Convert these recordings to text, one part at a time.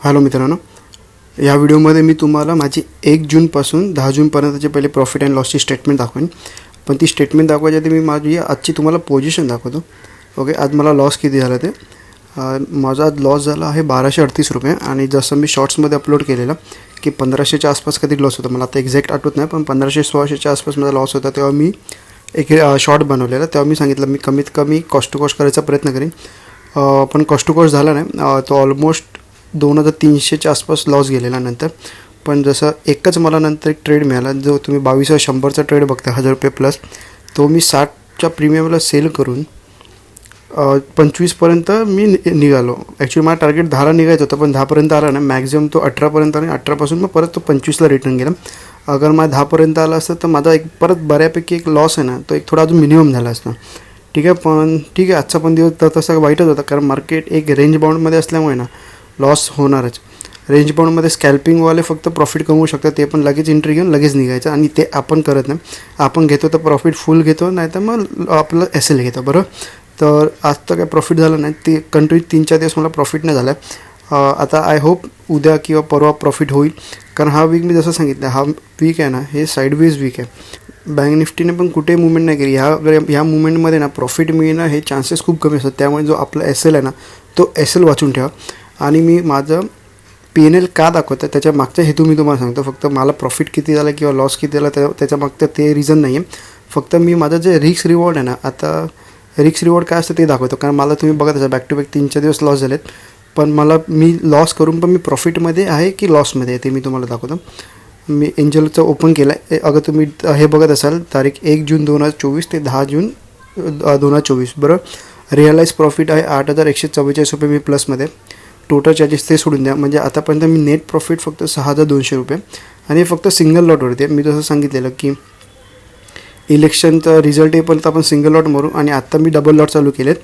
Hello मित्रांनो, या व्हिडिओमध्ये मी तुम्हाला माझी 1 जूनपासून 10 जूनपर्यंतचे पहिले प्रॉफिट अँड लॉसची स्टेटमेंट दाखवेन. पण ती स्टेटमेंट दाखवायच्या आधी मी माझी आजची तुम्हाला पोझिशन दाखवतो. ओके, आज मला लॉस किती झाला ते. माझा आज लॉस झाला आहे 1238 रुपये. आणि जसं मी शॉर्ट्समध्ये अपलोड केलेलं की 1500च्या आसपास कधी लॉस होता, मला आता एक्झॅक्ट आठवत नाही, पण 1500-1600च्या आसपास माझा लॉस होता. तेव्हा मी एक शॉर्ट बनवलेला. तेव्हा मी सांगितलं मी कमीत कमी कॉस्ट टू कॉस्ट करायचा प्रयत्न करेन. पण कॉस्ट टू कॉस्ट झाला नाही. तो ऑलमोस्ट 2300च्या आसपास लॉस गेलेला नंतर. पण जसं एकच मला नंतर एक ट्रेड मिळाला, जो तुम्ही 2200-100चा ट्रेड बघता 1000 रुपये प्लस, तो मी 60च्या प्रीमियमला सेल करून 25पर्यंत मी निघालो. ॲक्च्युली मला टार्गेट 10ला निघायचं होतं, पण 10पर्यंत आला नाही. मॅक्झिमम तो 18पर्यंत आणि 18पासून मग परत तो 25ला रिटर्न गेला. अगर माझा 10पर्यंत आला असतं तर माझा एक परत बऱ्यापैकी एक लॉस आहे ना, तो एक थोडा अजून मिनिमम झाला असता. ठीक आहे, पण ठीक आहे, आजचा पण दिवस तर तसा वाईटच होता, कारण मार्केट एक रेंज बाउंडमध्ये असल्यामुळे ना लॉस होणारच. रेंज बाउंडमध्ये स्कॅल्पिंगवाले फक्त प्रॉफिट कमवू शकतात, ते पण लगेच एंट्री घेऊन लगेच निघायचं, आणि ते आपण करत नाही. आपण घेतो तर प्रॉफिट फुल घेतो, नाही तर मग आपलं एस-एल घेतो. बरोबर, तर आज तर काय प्रॉफिट झालं नाही. ते कंटिन्यू 3-4 दिवस मला प्रॉफिट नाही झाला आहे. आता आय होप उद्या किंवा परवा प्रॉफिट होईल, कारण हा वीक मी जसं सांगितलं, हा वीक आहे ना, हे साईडवेज वीक आहे. बँक निफ्टीने पण कुठे मुवमेंट नाही केली. ह्या मुवमेंटमध्ये ना प्रॉफिट मिळणं हे चान्सेस खूप कमी असतात. त्यामुळे जो आपला एस-एल आहे ना, तो एस-एल वाचून ठेवा. आणि मी माझं P&L का दाखवतं त्याच्या मागचा हेतू मी तुम्हाला सांगतो. फक्त मला प्रॉफिट किती झाला किंवा लॉस किती झाला त्याच्या मागचं ते रिझन नाही आहे. फक्त मी माझं जे रिस्क रिवॉर्ड आहे ना, आता रिस्क रिवॉर्ड काय असतं ते दाखवतो. कारण मला तुम्ही बघत असा बॅक टू बॅक 3-4 दिवस लॉस झालेत, पण मी लॉस करून पण मी प्रॉफिटमध्ये आहे की लॉसमध्ये आहे ते मी तुम्हाला दाखवतो. मी एंजलचं ओपन केलं आहे. अगर तुम्ही हे बघत असाल, तारीख 1 जून 2024 ते 10 जून 2024, बरोबर. रिअलाइज प्रॉफिट आहे 8144 रुपये मी प्लसमध्ये. टोटल चार्जेस ते सोडून द्या, म्हणजे आतापर्यंत मी नेट प्रॉफिट फक्त 6200 रुपये. आणि फक्त सिंगल लॉटवरती. मी जसं सांगितलेलं की इलेक्शनचा रिझल्ट येईपर्यंत आपण सिंगल लॉट मारू, आणि आत्ता मी डबल लॉट चालू केलेत.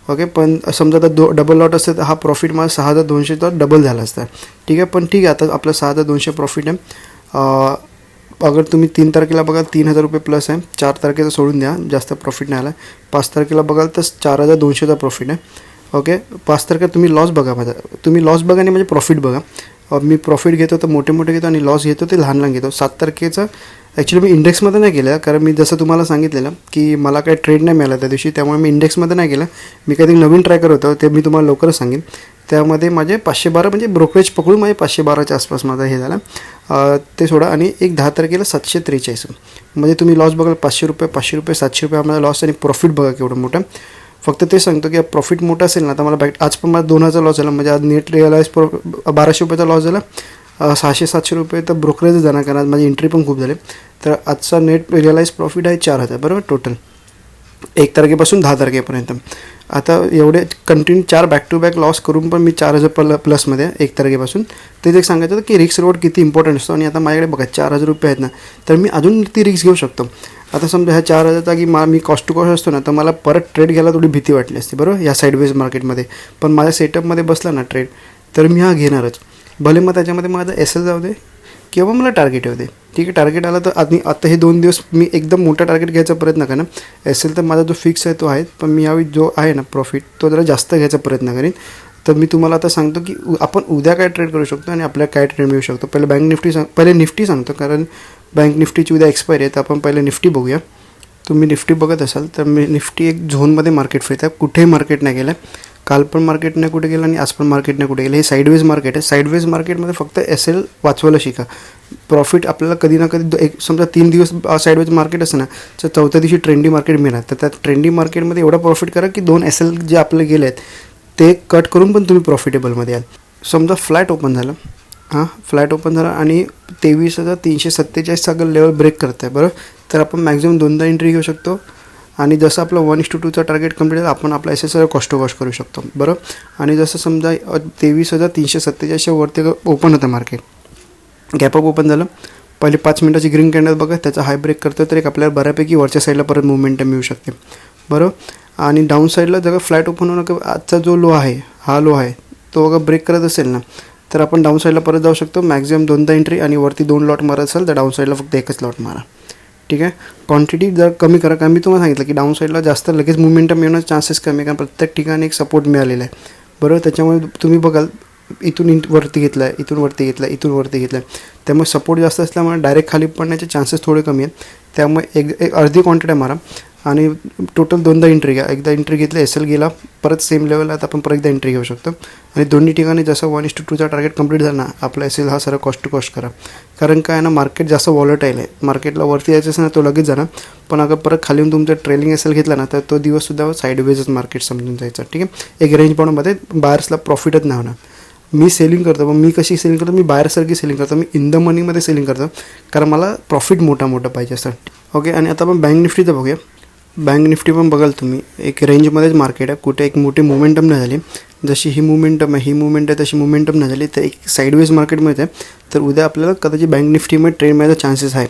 ओके, पण समजा आता डबल लॉट असतं तर हा प्रॉफिट माझा 6200चा डबल झाला असता. ठीक आहे, पण ठीक आहे, आता आपलं 6200 प्रॉफिट आहे. अगर तुम्ही 3 तारखेला बघाल 3000 रुपये प्लस आहे. 4 तारखेचं सोडून द्या, जास्त प्रॉफिट नाही आला. 5 तारखेला बघाल तर 4200चा प्रॉफिट आहे. ओके, 5 तारखेला तुम्ही लॉस बघा माझा. तुम्ही लॉस बघा आणि म्हणजे प्रॉफिट बघा. मी प्रॉफिट घेतो तर मोठे मोठे घेतो, आणि लॉस घेतो ते लहान लहान घेतो. 7 तारखेचं ॲक्च्युली मी इंडेक्समध्ये नाही केलं, कारण मी जसं तुम्हाला सांगितलेलं की मला काही ट्रेड नाही मिळाला त्या दिवशी, त्यामुळे मी इंडेक्समध्ये नाही केलं. मी काहीतरी नवीन ट्राय करत होतो, ते मी तुम्हाला लवकरच सांगेन. त्यामध्ये माझे 512 म्हणजे ब्रोकरेज पकडून माझे 512च्या आसपास माझा हे झाला. ते सोडा. आणि एक 10 तारखेला 743, म्हणजे तुम्ही लॉस बघाल 500 रुपये 700 रुपये आम्हाला लॉस, आणि प्रॉफिट बघा केवढं मोठं. फक्त ते सांगतो की प्रॉफिट मोठं असेल ना, तर मला आज पण मला 2000 लॉस झाला. म्हणजे आज नेट रिअलाइज 1200 रुपयाचा लॉस झाला. 600-700 रुपये तर ब्रोकरेज जाणार, कारण आज माझी एंट्री पण खूप झाली. तर आजचा नेट रिअलाइज प्रॉफिट आहे 4000, बरोबर, टोटल 1 तारखेपासून 10 तारखेपर्यंत. आता एवढे continue 4 back to back loss करून पण मी 4000 प्लसमध्ये 1 तारखेपासून. तेच एक सांगायचं की रिस्क रिवॉर्ड किती इम्पॉर्टंट असतो. आणि आता माझ्याकडे बघा 4000 रुपये आहेत ना, तर मी अजून ती रिस्क घेऊ शकतो. आता समजा ह्या 4000चा की मी कॉस्ट टू कॉस्ट असतो ना, तर मला परत ट्रेड घ्यायला थोडी भीती वाटली असते, बरोबर, या साईडवेज मार्केटमध्ये. पण माझ्या सेटअपमध्ये बसला ना ट्रेड, तर मी हा घेणारच. भले मग त्याच्यामध्ये माझा एस-एल जाऊ दे किंवा मला टार्गेट येऊ दे. ठीक आहे, टार्गेट आला तर आता हे 2 दिवस मी एकदम मोठा टार्गेट घ्यायचा प्रयत्न करेन. एस-एल तर माझा जो फिक्स आहे तो आहे, पण मी यावेळी जो आहे ना प्रॉफिट, तो जरा जास्त घ्यायचा प्रयत्न करेन. तर मी तुम्हाला आता सांगतो की आपण उद्या काय ट्रेड करू शकतो आणि आपल्याला काय ट्रेड मिळू शकतो. पहिले निफ्टी सांगतो, कारण बँक निफ्टीची उद्या एक्सपायरी आहे. तर आपण पहिले निफ्टी बघूया. तुम्ही निफ्टी बघत असाल तर मी निफ्टी एक झोनमध्ये मार्केट फिरत आहे. कुठेही मार्केट नाही गेलं. काल पण मार्केट नाही कुठे गेलं, आणि आज पण मार्केट नाही कुठे गेलं. हे साईडवेज मार्केट आहे. साईडवेज मार्केटमध्ये फक्त एस-एल वाचवायला शिका. प्रॉफिट आपल्याला कधी ना कधी समजा 3 दिवस साईडवेज मार्केट असतं ना, तर 4थ्या दिवशी ट्रेंडी मार्केट मिळणार. तर त्या ट्रेंडी मार्केटमध्ये एवढा प्रॉफिट करा की 2 एस-एल जे आपले गेले आहेत ते कट करून पण तुम्ही प्रॉफिटेबलमध्ये याल. समजा फ्लॅट ओपन झालं, फ्लॅट ओपन झाला आणि 23,347 सगळं लेवल ब्रेक करत आहे, बरोबर. तर आपण मॅक्झिमम 2दा एंट्री घेऊ शकतो. आणि जसं आपलं 1:2चा टार्गेट कंप्लीट आहे, आपण आपला एस-एल कॉस्ट टू कॉस्ट करू शकतो, बरोबर. आणि जसं समजा 23,347च्या वरती ओपन होतं मार्केट, गॅपअप ओपन झालं, पहिले 5 मिनटाची ग्रीन कॅन्डल बघा, त्याचा हाय ब्रेक करतो, तर एक आपल्याला बऱ्यापैकी वरच्या साईडला परत मुवमेंट मिळू शकते, बरोबर. आणि डाऊन साईडला जर फ्लॅट ओपन होणं, आजचा जो लो आहे, हा लो आहे, तो अगर ब्रेक करत असेल ना, तर आपण डाऊन साईडला परत जाऊ शकतो. मॅक्झिमम 2दा एंट्री, आणि वरती 2 लॉट मारत असेल तर डाऊन साईडला फक्त 1च लॉट मारा. ठीक आहे, क्वांटिटी जर कमी करा, कारण मी तुम्हाला सांगितलं की डाऊन साईडला जास्त लगेच मुवमेंटम मिळण्याचे चान्सेस कमी आहे, कारण प्रत्येक ठिकाणी एक सपोर्ट मिळालेला आहे, बरोबर. त्याच्यामुळे तुम्ही बघाल इथून वरती घेतला आहे, इथून वरती घेतला आहे, इथून वरती घेतला आहे. त्यामुळे सपोर्ट जास्त असल्यामुळे डायरेक्ट खाली पडण्याचे चान्सेस थोडे कमी आहेत. त्यामुळे एक अर्धी क्वांटिटी मारा आणि टोटल दोनदा एंट्री घ्या. एकदा एंट्री घेतलं, SL गेला, परत सेम लेवलला आता आपण परत एकदा एंट्री घेऊ शकतो. आणि दोन्ही ठिकाणी जसं 1:2चा टार्गेट कंप्लीट झाला ना, आपला SL हा सारा कॉस्ट टू कॉस्ट करा. कारण काय ना, मार्केट जास्त वॉलेटाईल आहे. मार्केटला वरती यायचं असेल ना, तो लगेच जाणार. पण अगर परत खाली येऊन तुमचं ट्रेलिंग SL घेतला ना, तर तो दिवससुद्धा साईडवेजच मार्केट समजून जायचं. ठीक आहे, एक रेंज बाउंडमध्ये बायर्सला प्रॉफिटच नाही होणार. मी सेलिंग करतो, पण मी कशी सेलिंग करतो, मी बायरसारखी सेलिंग करतो. मी इन द मनीमध्ये सेलिंग करतो, कारण मला प्रॉफिट मोठा पाहिजे असतं. ओके, आणि आता आपण बँक निफ्टीचं बघूया. बँक निफ्टी पण बघाल तुम्ही, एक रेंजमध्येच मार्केट आहे. कुठे एक मोठी मोमेंटम नाही झाली. जशी ही मोमेंटम आहे तशी मोमेंटम नाही झाली, तर एक साईडवेज मार्केटमध्ये आहे. तर उद्या आपल्याला कदाचित बँक निफ्टीमध्ये ट्रेड मिळायचा चान्सेस आहे.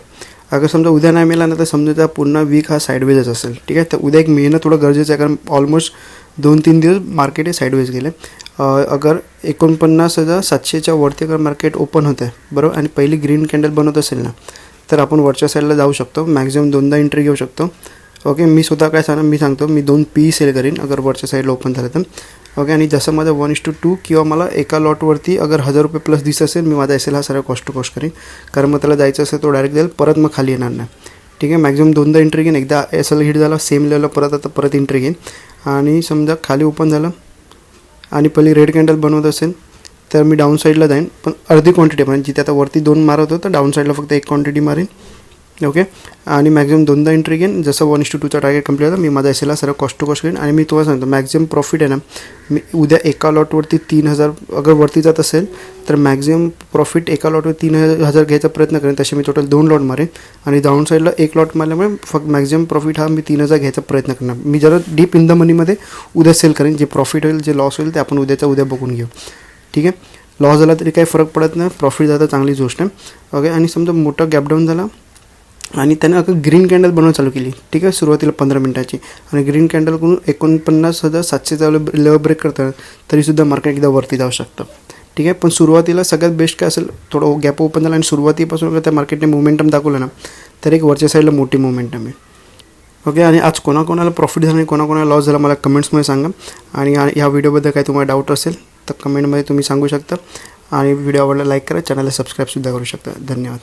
अगर समजा उद्या नाही मिळाला ना, तर समजा त्या पुन्हा वीक हा साईडवेजच असेल. ठीक आहे, तर उद्या एक मिळणं थोडं गरजेचं आहे, कारण ऑलमोस्ट 2-3 दिवस मार्केट हे साईडवेज गेले. अगर 49,700च्या वरती अगर मार्केट ओपन होतं आहे बरोबर, आणि पहिली ग्रीन कॅन्डल बनवत असेल ना, तर आपण वरच्या साईडला जाऊ शकतो. मॅक्झिमम 2दा एंट्री घेऊ शकतो. ओके, मी स्वतः काय सांगणार, मी सांगतो मी 2 PE सेल करीन अगर वरच्या साईडला ओपन झालं तर. ओके, आणि जसं माझं 1:2 किंवा मला एका लॉटवरती अगर 1000 रुपये प्लस दिसत असेल, मी माझा SL हा सारा कॉस्ट टू कॉस्ट करीन. कारण मग त्याला जायचं असेल तो डायरेक्ट जाईल, परत मग खाली येणार नाही. ठीक आहे, मॅक्झिमम 2दा एंट्री घेईन. एकदा SL हिट झाला सेम लेवलला, परत एंट्री घेईन. आणि समजा खाली ओपन झालं आणि पहिली रेड कॅन्डल बनवत असेल, तर मी डाऊन साईडला जाईन, पण अर्धी क्वांटिटी. म्हणजे जिथे आता वरती 2 मारत होतं, तर डाऊन साईडला फक्त 1 क्वांटिटी मारेन. ओके, आणि मॅक्झिमम 2दा एंट्री घेईन. जसं 1:2चा टार्गेट कंप्लीट झाला, मी माझा SL हा सर्व कॉस्ट टू कॉस्ट घेईन. आणि मी तुम्हाला सांगतो मॅक्झिमम प्रॉफिट आहे ना, मी उद्या एका लॉटवरती 3000 अगर वरती जात असेल, तर मॅक्झिमम प्रॉफिट एका लॉटवर 3000 घ्यायचा प्रयत्न करेन. तसे मी टोटल 2 लॉट मारेन, आणि डाऊन साईडला 1 लॉट मारल्यामुळे फक्त मॅक्झिमम प्रॉफिट हा मी 3000 घ्यायचा प्रयत्न करणार. मी जरा डीप इन द मनीमध्ये उद्या सेल करेन. जे प्रॉफिट होईल, जे लॉस होईल, ते आपण उद्या बघून घेऊ. ठीक आहे, लॉस झाला तरी काही फरक पडत नाही, प्रॉफिट झाला चांगली गोष्ट आहे. ओके, आणि समजा मोठा गॅपडाऊन झाला आणि त्यानं अगर ग्रीन कॅन्डल बनवायला चालू केली, ठीक आहे, सुरुवातीला 15 मिनिटाची, आणि ग्रीन कॅन्डलकडून 49,700चा लेवल ब्रेक करतात, तरीसुद्धा मार्केट एकदा वरती जाऊ शकतं. ठीक आहे, पण सुरुवातीला सगळ्यात बेस्ट काय असेल, थोडं गॅप ओपन झाला आणि सुरुवातीपासून अगर त्या मार्केटने मोमेंटम दाखवलं ना, तर एक वरच्या साईडला मोठी मोमेंटम आहे. ओके, आणि आज कोणाकोणाला प्रॉफिट झाला आणि कोणाकोणाला लॉस झाला मला कमेंट्समध्ये सांगा. आणि ह्या व्हिडिओबद्दल काही तुम्हाला डाऊट असेल तर कमेंटमध्ये तुम्ही सांगू शकता. आणि व्हिडिओ आवडला लाईक करा, चॅनलला सबस्क्राईबसुद्धा करू शकता. धन्यवाद.